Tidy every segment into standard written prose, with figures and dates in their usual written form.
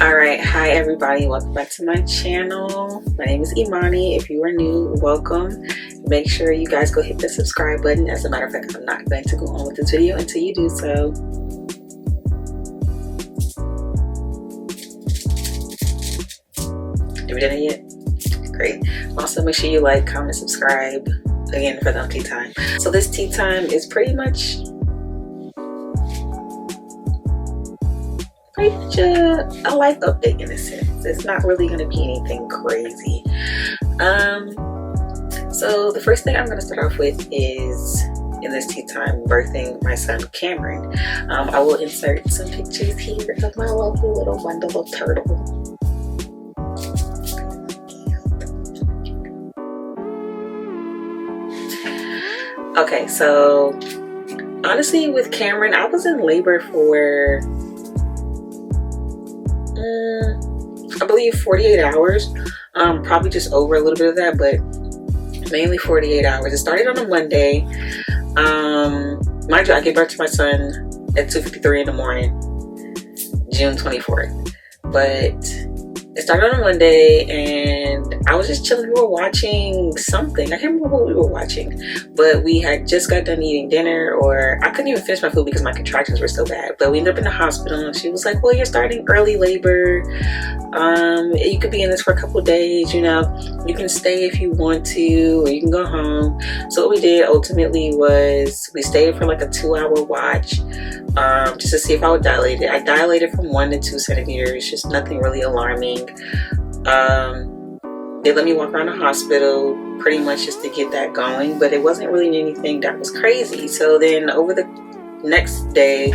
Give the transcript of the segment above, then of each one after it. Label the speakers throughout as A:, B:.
A: Alright, hi everybody, welcome back to my channel. My name is Imani. If you are new, welcome. Make sure you guys go hit the subscribe button. As a matter of fact, I'm not going to go on with this video until you do so. Have we done it yet? Great. Also, make sure you like, comment, subscribe again for the tea time. So this tea time is pretty much a life update in a sense. It's not really going to be anything crazy. So the first thing I'm going to start off with is, in this tea time, birthing my son Cameron. I will insert some pictures here of my lovely little bundle of turtle. Okay, so honestly with Cameron, I was in labor for I believe 48 hours, probably just over a little bit of that, but mainly 48 hours. It started on a Monday. Mind you, I gave birth to my son at 2:53 in the morning, June 24th. But it started on a Monday and I was just chilling. We were watching something. I can't remember what we were watching, but we had just got done eating dinner, or I couldn't even finish my food because my contractions were so bad. But we ended up in the hospital and she was like, well, you're starting early labor. You could be in this for a couple of days, you know, you can stay if you want to, or you can go home. So what we did ultimately was we stayed for like a 2-hour watch, just to see if I would dilate it. I dilated from 1 to 2 centimeters, just nothing really alarming. They let me walk around the hospital pretty much just to get that going, but it wasn't really anything that was crazy. So then over the next day,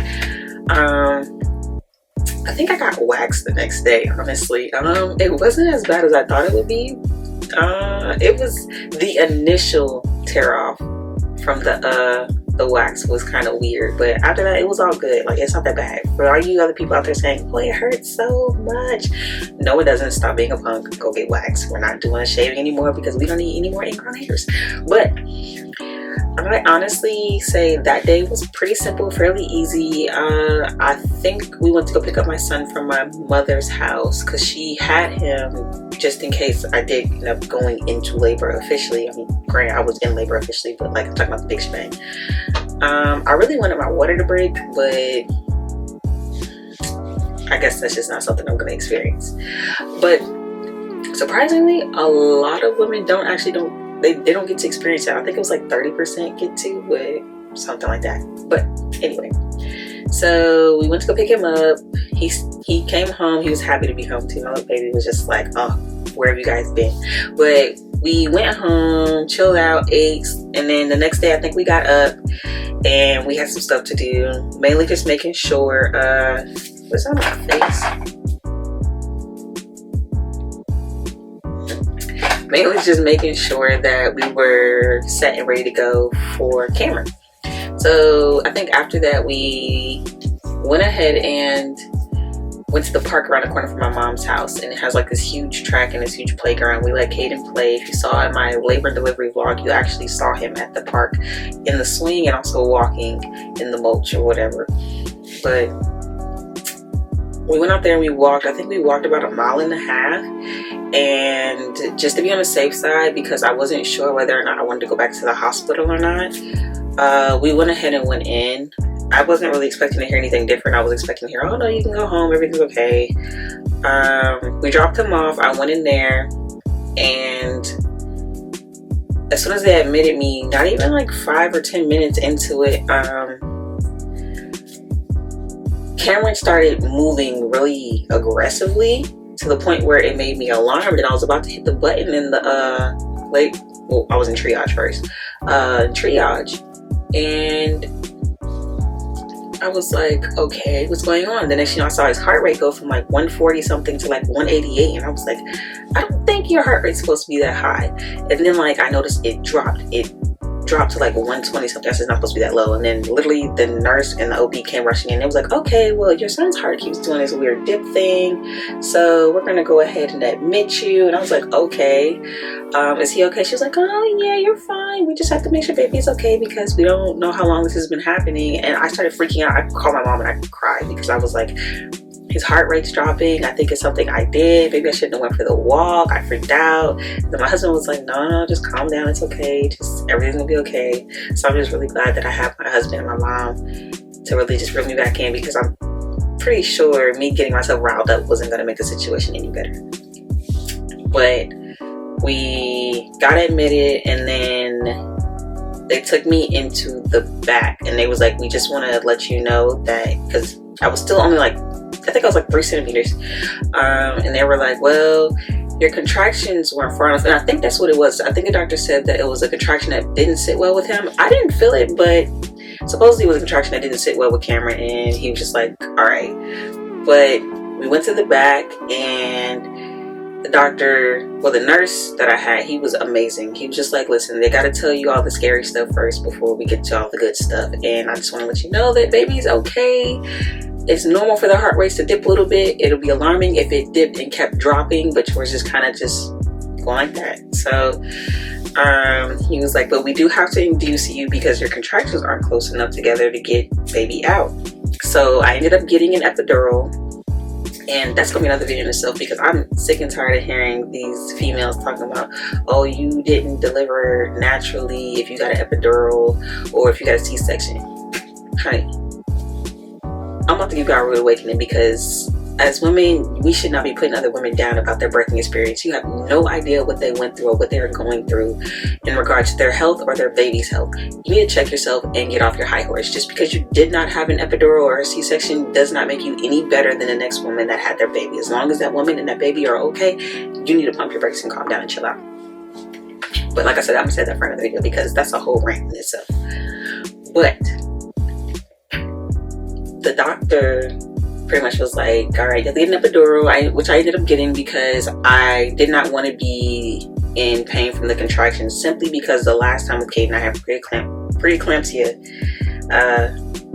A: I think I got waxed the next day, honestly. It wasn't as bad as I thought it would be. It was the initial tear off from the wax was kind of weird, but after that it was all good. Like, it's not that bad. For all you other people out there saying, boy, it hurts so much, no, it doesn't. Stop being a punk, go get waxed. We're not doing shaving anymore because we don't need any more ingrown hairs. But I honestly say that day was pretty simple, fairly easy. I think we went to go pick up my son from my mother's house because she had him just in case I did end up going into labor officially. I mean, granted, I was in labor officially, but like, I'm talking about the big shebang. I really wanted my water to break, but I guess that's just not something I'm going to experience. But surprisingly, a lot of women don't get to experience that. I think it was like 30% get to, but something like that. But anyway, so we went to go pick him up. He came home. He was happy to be home too. My little baby was just like, oh, where have you guys been? But we went home, chilled out, ate, and then the next day I think we got up and we had some stuff to do. Mainly just making sure, what's on my face? Mainly just making sure that we were set and ready to go for Cameron. So I think after that we went ahead and went to the park around the corner from my mom's house, and it has like this huge track and this huge playground. We let Caden play. If you saw in my labor and delivery vlog, you actually saw him at the park in the swing and also walking in the mulch or whatever. But we went out there and we walked. I think we walked about 1.5 miles. And just to be on the safe side, because I wasn't sure whether or not I wanted to go back to the hospital or not, we went ahead and went in. I wasn't really expecting to hear anything different. I was expecting to hear, oh no, you can go home, everything's okay. We dropped him off. I went in there, and as soon as they admitted me, not even like 5 or 10 minutes into it, Cameron started moving really aggressively to the point where it made me alarmed, and I was about to hit the button in the well, I was in triage first, triage, and I was like, okay, what's going on? The next thing I saw his heart rate go from like 140 something to like 188, and I was like, I don't think your heart rate's supposed to be that high. And then like I noticed it dropped to like 120 something. That's not supposed to be that low. And then literally the nurse and the OB came rushing in. It was like, okay, well, your son's heart keeps doing this weird dip thing, so we're gonna go ahead and admit you. And I was like, okay, is he okay? She was like, oh yeah, you're fine, we just have to make sure baby's okay because we don't know how long this has been happening. And I started freaking out. I called my mom and I cried because I was like, he his heart rate's dropping. I think it's something I did. Maybe I shouldn't have went for the walk. I freaked out. And my husband was like, no, just calm down. It's okay. Just everything's gonna be okay. So I'm just really glad that I have my husband and my mom to really just bring me back in, because I'm pretty sure me getting myself riled up wasn't gonna make the situation any better. But we got admitted, and then they took me into the back, and they was like, we just want to let you know that, because I was still only like, I think I was like 3 centimeters, and they were like, well, your contractions weren't far enough. And I think that's what it was. I think the doctor said that it was a contraction that didn't sit well with him. I didn't feel it, but supposedly it was a contraction that didn't sit well with Cameron, and he was just like, all right. But we went to the back, and the doctor, well, the nurse that I had, he was amazing. He was just like, listen, they got to tell you all the scary stuff first before we get to all the good stuff. And I just want to let you know that baby's okay. It's normal for the heart rates to dip a little bit. It'll be alarming if it dipped and kept dropping, but yours just kind of just going like that. So he was like, but we do have to induce you because your contractions aren't close enough together to get baby out. So I ended up getting an epidural. And that's gonna be another video in itself, because I'm sick and tired of hearing these females talking about, oh, you didn't deliver naturally if you got an epidural or if you got a C-section. Honey, I'm about to give y'all a rude awakening, because as women, we should not be putting other women down about their birthing experience. You have no idea what they went through or what they're going through in regards to their health or their baby's health. You need to check yourself and get off your high horse. Just because you did not have an epidural or a C-section does not make you any better than the next woman that had their baby. As long as that woman and that baby are okay, you need to pump your brakes and calm down and chill out. But like I said, I'm gonna say that for another video, because that's a whole rant in itself. But the doctor pretty much was like, all right, you'll get an epidural, which I ended up getting because I did not want to be in pain from the contractions, simply because the last time with Kate and I had preeclampsia.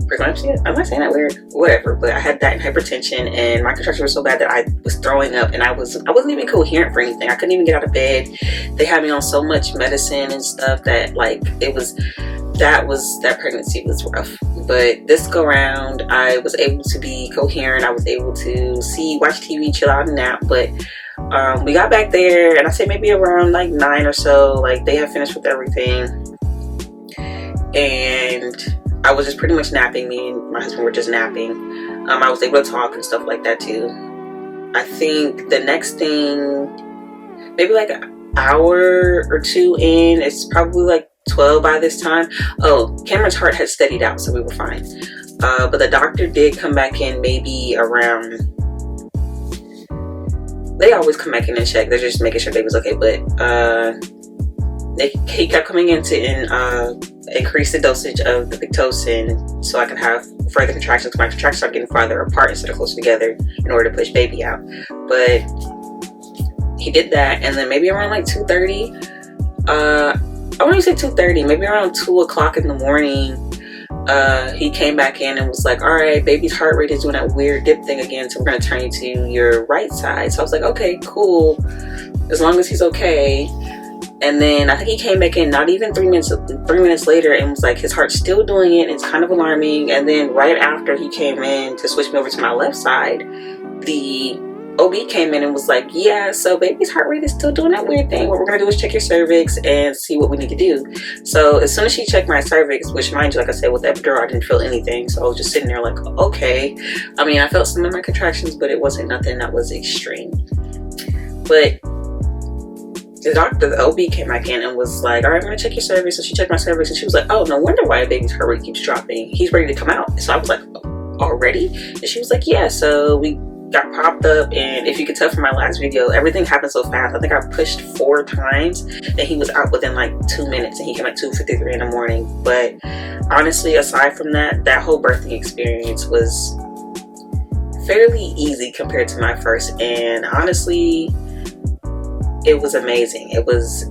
A: Preeclampsia? Am I saying that weird? Whatever. But I had that and hypertension, and my contractions were so bad that I was throwing up, and I wasn't even coherent for anything. I couldn't even get out of bed. They had me on so much medicine and stuff that, like, that pregnancy was rough. But this go around, I was able to be coherent. I was able to watch TV, chill out, and nap. But we got back there, and I say maybe around like 9 or so, like they had finished with everything, and I was just pretty much napping. Me and my husband were just napping. I was able to talk and stuff like that too. I think the next thing, maybe like an hour or two in, it's probably like 12 by this time. Oh, Cameron's heart had steadied out, so we were fine. But the doctor did come back in maybe around, they always come back in and check. They're just making sure they was okay. But he kept coming in to increase the dosage of the Pitocin so I can have further contractions. My contractions are getting farther apart instead of closer together in order to push baby out. But he did that, and then maybe around like 2:30, I want to say 2:30, maybe around 2 o'clock in the morning, he came back in and was like, all right, baby's heart rate is doing that weird dip thing again, so we're going to turn you to your right side. So I was like, okay, cool, as long as he's okay. And then I think he came back in not even 3 minutes later, and was like, his heart's still doing it, it's kind of alarming. And then right after he came in to switch me over to my left side, the OB came in and was like, yeah, so baby's heart rate is still doing that weird thing. What we're gonna do is check your cervix and see what we need to do. So as soon as she checked my cervix, which mind you, like I said, with the epidural, I didn't feel anything. So I was just sitting there like, okay. I mean, I felt some of my contractions, but it wasn't nothing that was extreme. But the OB came back in and was like, all right, I'm gonna check your cervix. So she checked my cervix, and she was like, oh, no wonder why a baby's heart rate keeps dropping. He's ready to come out. So I was like, oh, already? And she was like, yeah. So we got popped up, and if you could tell from my last video, everything happened so fast. I think I pushed 4 times, and he was out within like 2 minutes, and he came at 2:53 in the morning. But honestly, aside from that whole birthing experience was fairly easy compared to my first, and honestly, it was amazing. It was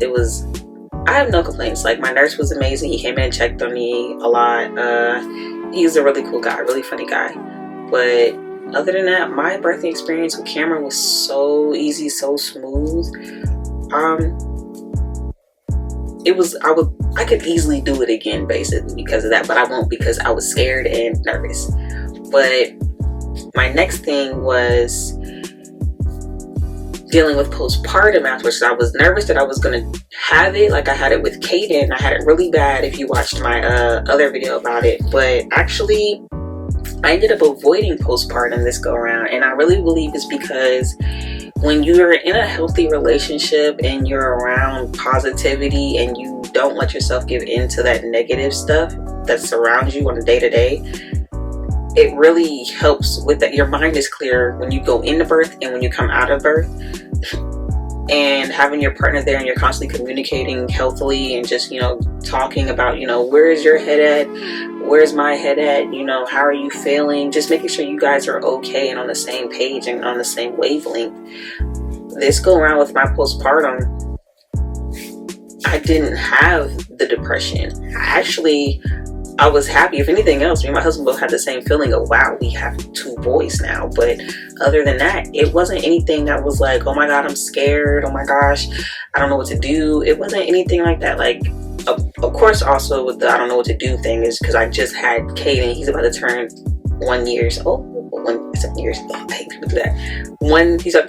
A: I have no complaints. Like, my nurse was amazing. He came in and checked on me a lot. He's a really cool guy, really funny guy. But other than that, my birthing experience with Cameron was so easy, so smooth. I could easily do it again, basically, because of that, but I won't, because I was scared and nervous. But my next thing was dealing with postpartum afterwards. I was nervous that I was going to have it. Like I had it with Kaden. I had it really bad if you watched my other video about it. But actually, I ended up avoiding postpartum this go around. And I really believe it's because when you're in a healthy relationship and you're around positivity and you don't let yourself give into that negative stuff that surrounds you on a day-to-day, it really helps with that. Your mind is clear when you go into birth and when you come out of birth. And having your partner there and you're constantly communicating healthily and just, talking about, where is your head at? Where's my head at? How are you feeling? Just making sure you guys are okay and on the same page and on the same wavelength. This go around with my postpartum, I didn't have the depression. I was happy. If anything else, me and my husband both had the same feeling of, wow, we have 2 boys now. But other than that, it wasn't anything that was like, oh my God, I'm scared. Oh my gosh, I don't know what to do. It wasn't anything like that. Like, of course, also with the I don't know what to do thing is because I just had Kaden. He's about to turn 1 year. He's about to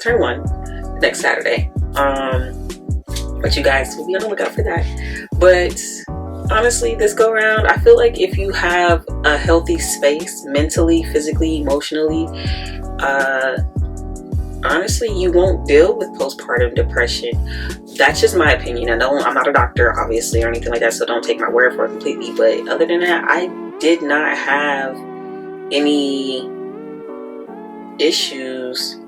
A: turn 1 next Saturday. But you guys will be on the lookout for that. But honestly, this go around, I feel like if you have a healthy space mentally, physically, emotionally, honestly, you won't deal with postpartum depression. That's just my opinion. I'm not a doctor, obviously, or anything like that, so don't take my word for it completely. But other than that, I did not have any issues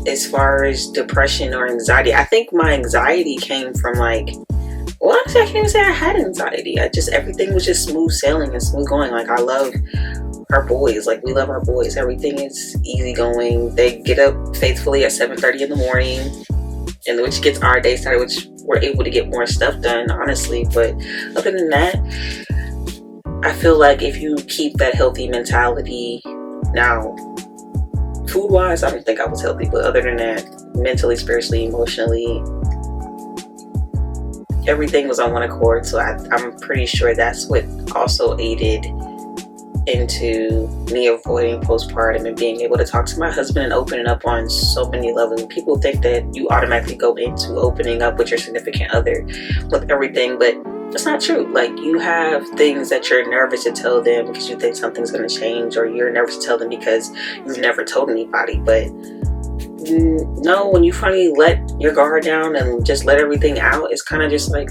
A: as far as depression or anxiety. I think my anxiety came from honestly, I can't even say I had anxiety. Everything was just smooth sailing and smooth going. Like, I love our boys. Like, we love our boys. Everything is easy going. They get up faithfully at 7:30 in the morning, and which gets our day started, which we're able to get more stuff done, honestly. But other than that, I feel like if you keep that healthy mentality, now, food-wise, I don't think I was healthy, but other than that, mentally, spiritually, emotionally, everything was on one accord. So I'm pretty sure that's what also aided into me avoiding postpartum and being able to talk to my husband and opening up on so many levels. People think that you automatically go into opening up with your significant other with everything, but it's not true. Like, you have things that you're nervous to tell them because you think something's going to change, or you're nervous to tell them because you've never told anybody. But no, when you finally let your guard down and just let everything out, it's kind of just like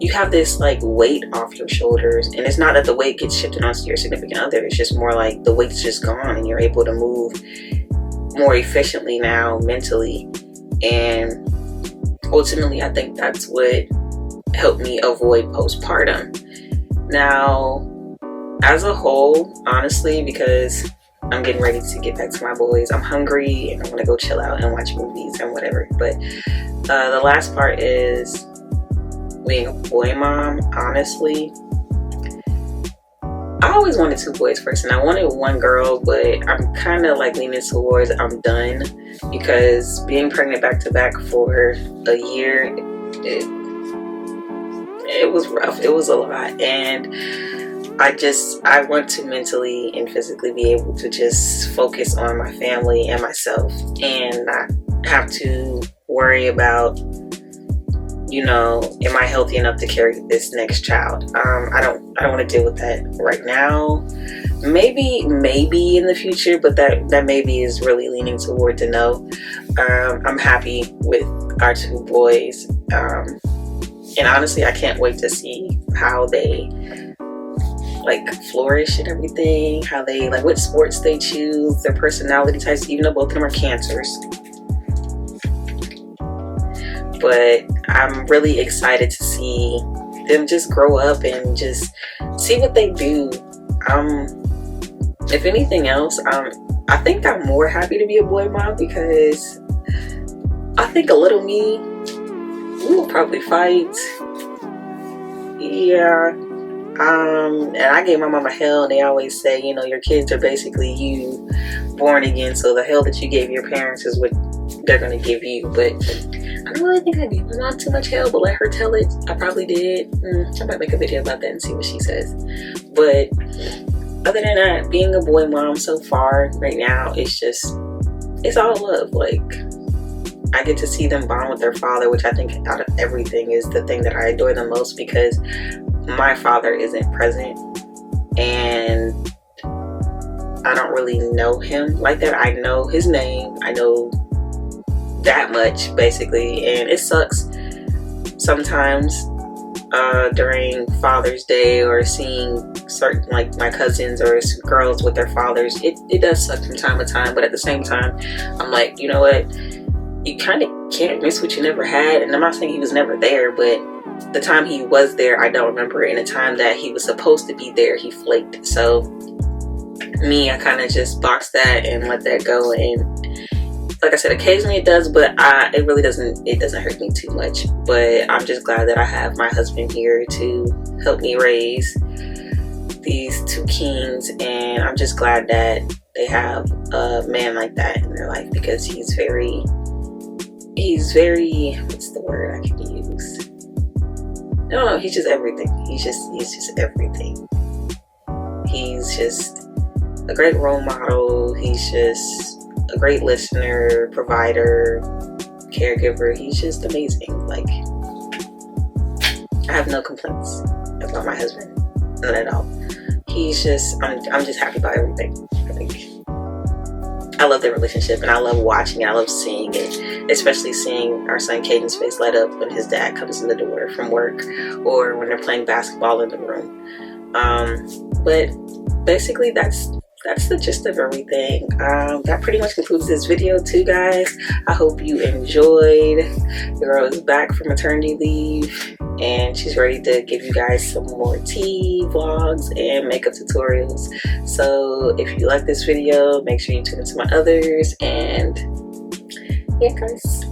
A: you have this weight off your shoulders. And it's not that the weight gets shifted onto your significant other. It's just more like the weight's just gone and you're able to move more efficiently now mentally. And ultimately, I think that's what helped me avoid postpartum. Now, as a whole, honestly, because I'm getting ready to get back to my boys, I'm hungry and I want to go chill out and watch movies and whatever. But the last part is being a boy mom. Honestly, I always wanted 2 boys first, and I wanted 1 girl, but I'm kind of leaning towards I'm done, because being pregnant back to back for a year, it was rough. It was a lot, and I want to mentally and physically be able to just focus on my family and myself and not have to worry about, am I healthy enough to carry this next child? I don't want to deal with that right now. Maybe in the future, but that maybe is really leaning towards a no. I'm happy with our 2 boys. And honestly, I can't wait to see how they flourish and everything, how they what sports they choose, their personality types, even though both of them are cancers. But I'm really excited to see them just grow up and just see what they do. If anything else, I think I'm more happy to be a boy mom, because I think a little me, we will probably fight. Yeah. And I gave my mama hell, and they always say, your kids are basically you born again, so the hell that you gave your parents is what they're going to give you. But I don't really think I gave my mom too much hell, but let her tell it. I probably did. I might make a video about that and see what she says. But other than that, being a boy mom so far right now, it's all love. Like, I get to see them bond with their father, which I think out of everything is the thing that I adore the most, because my father isn't present and I don't really know him like that. I know his name, I know that much basically, and it sucks sometimes during Father's Day, or seeing certain, like my cousins or girls with their fathers. It does suck from time to time, but at the same time, I'm like, you know what, you kind of can't miss what you never had. And I'm not saying he was never there, but the time he was there, I don't remember it. And the time that he was supposed to be there, he flaked. So me, I kind of just boxed that and let that go. And like I said, occasionally it does, but it really doesn't hurt me too much. But I'm just glad that I have my husband here to help me raise these two kings. And I'm just glad that they have a man like that in their life, because he's very, what's the word I can use? I don't know, he's just everything. He's just everything. He's just a great role model. He's just a great listener, provider, caregiver. He's just amazing. Like, I have no complaints about my husband, none at all. He's just, I'm just happy about everything. Like, I love their relationship, and I love watching it. I love seeing it, especially seeing our son Caden's face light up when his dad comes in the door from work, or when they're playing basketball in the room. But basically, that's the gist of everything. That pretty much concludes this video too, guys. I hope you enjoyed. The girl is back from maternity leave, and she's ready to give you guys some more tea vlogs and makeup tutorials. So if you like this video, make sure you tune into my others, and yeah, guys.